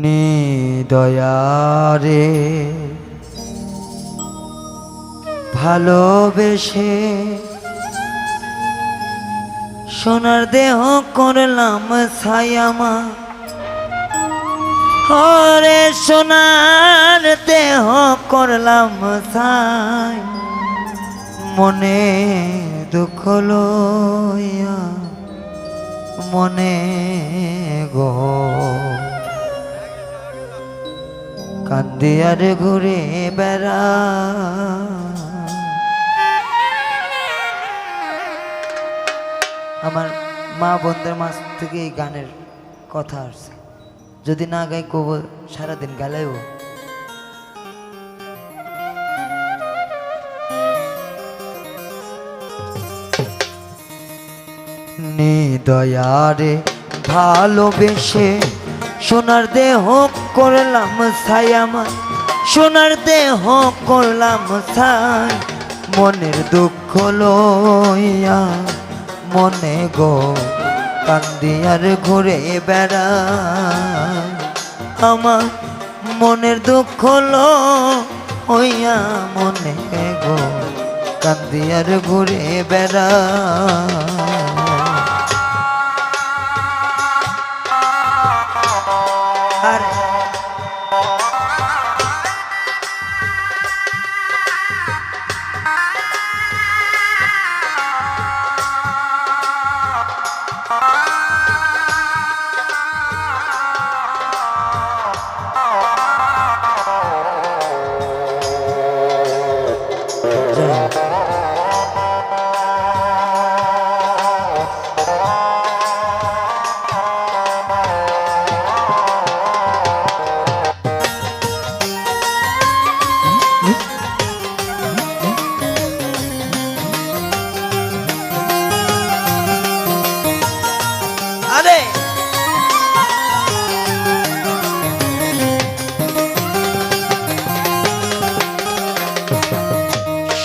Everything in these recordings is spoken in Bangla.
নিদয়ারে ভালোবেসে সোনার দেহ করলাম ছায়ামা, হরে সোনার দেহ করলাম ছাই, মনে দুঃখ লইয়া মনে গো কান্দিয়ার ঘুরে বেড়া। আমার মা বোনদের মাঝ থেকে এই গানের কথা আসছে, যদি না গাই কব সারাদিন গালাইব। নিদয়ারে ভালোবেসে সোনার দেহ করলাম ছায়ামা, সোনার দেহ করলাম ছাই, মনের দুঃখ লইয়া মনে গো কান্দিয়ার ঘুরে বেড়া। আমার মনের দুঃখ লইয়া মনে গো কান্দিয়ার ঘুরে বেড়া।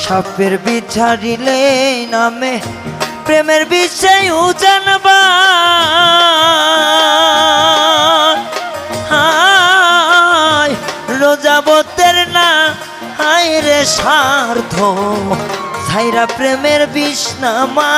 সাপের বিছাড়িলে নামে প্রেমের বিষয় জানবা, রোজাবতের না হায় রে স্বার্থ ছাইরা প্রেমের বিষ নামা।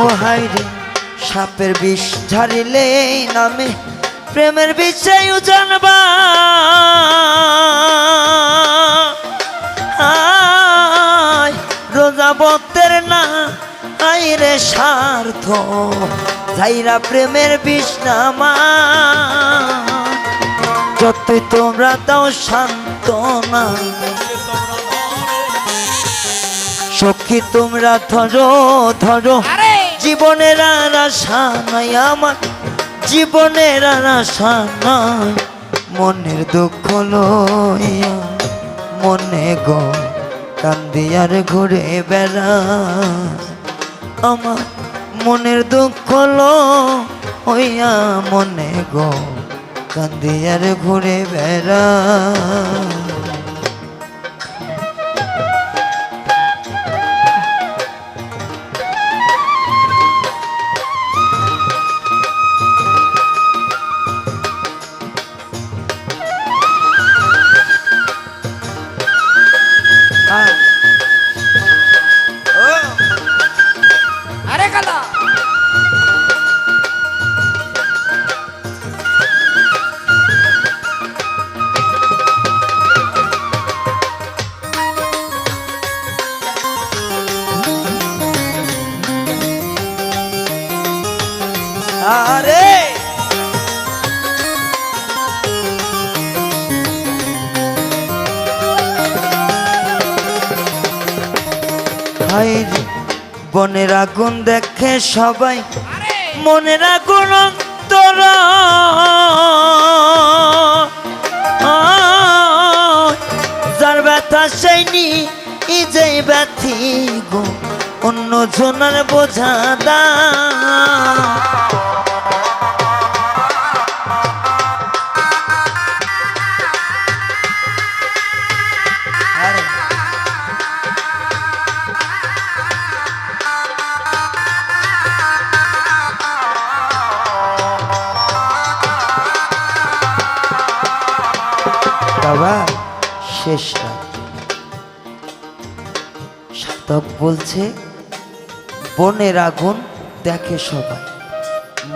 ও হায় রে সাপের বিষ ঝাড়িলে নামে প্রেমের বিষয় জানবা, রোজাবতের না হায় রে স্বার্থ ছাইরা প্রেমের বিষ নামা। যতই তোমরা দাও সান্ত্বনা সখী তোমরা ধরো ধরো, জীবনের আর আশা নাই আমার, জীবনের আর আশা নাই, মনের দুঃখ লইয়া মনে গো কান্দিয়ার ঘুরে বেড়া। আমার মনের দুঃখ লইয়া মনে গো কান্দিয়ার ঘুরে বেড়া। अरे कला अरे हाय বনের আগুন দেখে সবাই, মনের আগুন অন্তর, যার ব্যথা সেই নিজেই ব্যথি গো, অন্য জনের বোঝা দা। বাবা শেষ রাত। সাধক বলছে বনের আগুন দেখে সবাই,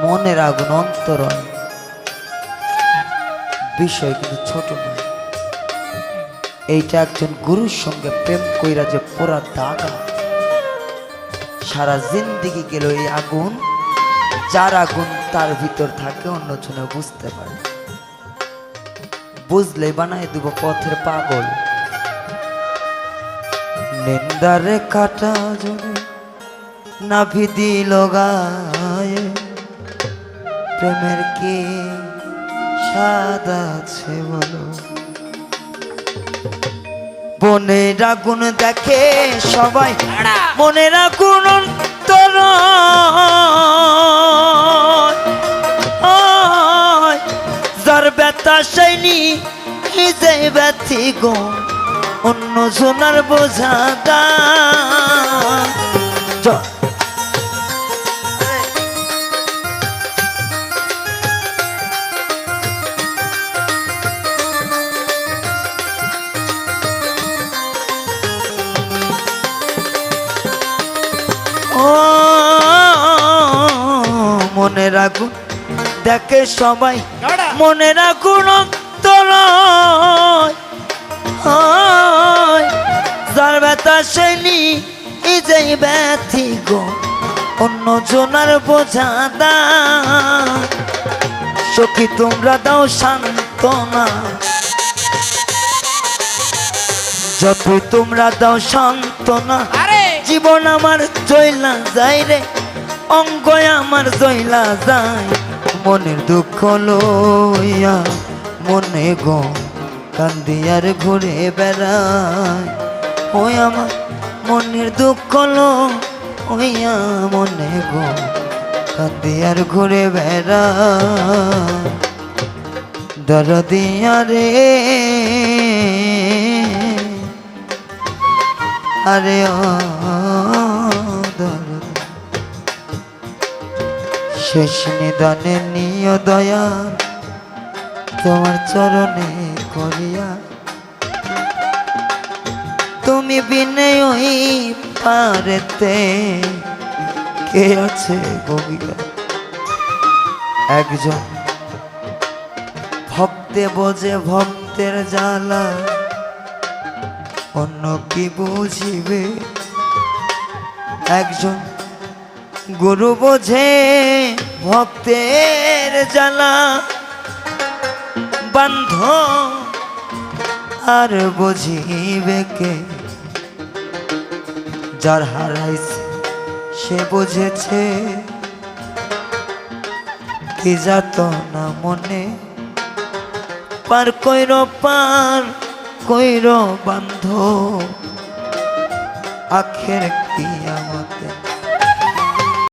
মনের আগুন অন্তরয়। বিষয় কিন্তু ছোট নয়। এইটা একজন গুরুর সঙ্গে প্রেম কইরা যে পুরা দাগা, সারা জিন্দিগি গেল এই আগুন। যার আগুন তার ভিতর থাকে, অন্যজনে বুঝতে পারে, বুঝলে বানায় দেব পথের পাগল। নিন্দারে কাটা জোরে নাভি দিল গায়ে, প্রেমের কি স্বাদ আছে বলো। বনের আগুন দেখে সবাই, মনের আগুন অন্তর। যার ব্যথা সেইনি যে ব্যথি গো, অন্য জনার বোঝা দা। মনের আগুন দেখে সবাই, মনের আগুন অন্তর। যার ব্যথা সেইনি যে ব্যথি গো, অন্য জনার বোঝা দা। সখী তোমরা দাও সান্ত্বনা, যতই তোমরা দাও সান্ত্বনা। জীবন আমার জয়লা যায় রে, অঙ্গ আমার জয়লা যায়। মনের দুঃখ লইয়া মনে গো কান্দিয়ার ঘুরে বেড়ায়। ওই আমার মনের দুঃখ লইয়া মনে গো কান্দিয়ার ঘুরে বেড়ায়। দরদিয়া রে আরে ও দরদ, শেষ নিদানে নিয় দয়া তোমার চরণে করিয়া। তুমি বিনে ওই পারেতে কে আছে বগিয়া। একজন ভক্তে বোঝে ভক্তের জ্বালা, অন্য কি বুঝিবে। একজন গুরু বোঝে ভক্তের জ্বালা, বান্ধ আর বুঝিবে কে। যার হারাইছে সে বুঝেছে, কি যাত না মনে। পার কইর পার কইর বান্ধ, আখের কিয়ামতে